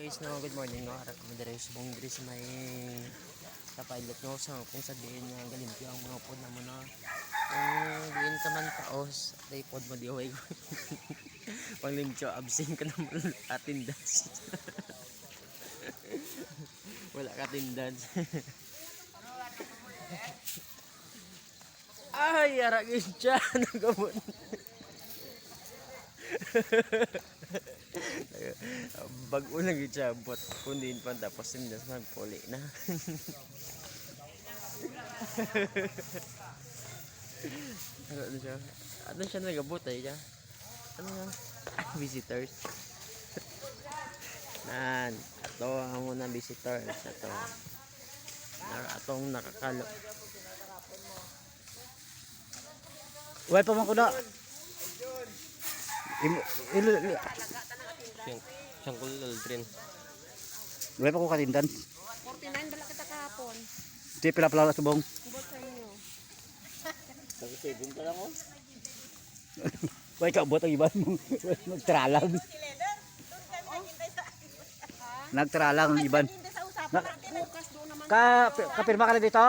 guys, no, good morning, no. Harap kami diri sa bong diri sa may sa pilot, no. So kung sabihin nga galimpyo ang mga pod na mo, no. Kung diin ka man taos, ay pod mo di away ko. Panglimpyo absent ka naman attendance. Wala ka attendance. Ay, aragin siya nagabon. Bago lang yun siya, but kundin pa tapos sindas magpuli na. Ano siya nagabot ay siya? Ano nga? Visitors. Nan, ato ang muna visitors. Ato. Atong nakakalo. Uy, pa man ko na. Siyang kulal rin. Uy, pa ko katindan. 49 dala kita kahapon. Di pila-pila subong. Bot sa inyo. Nag-saving ka lang, oh. Uy, kaabot ang iban mo. Nagtralang. Nagtralang ang iban. Bukas doon naman. Kapirma ka na dito.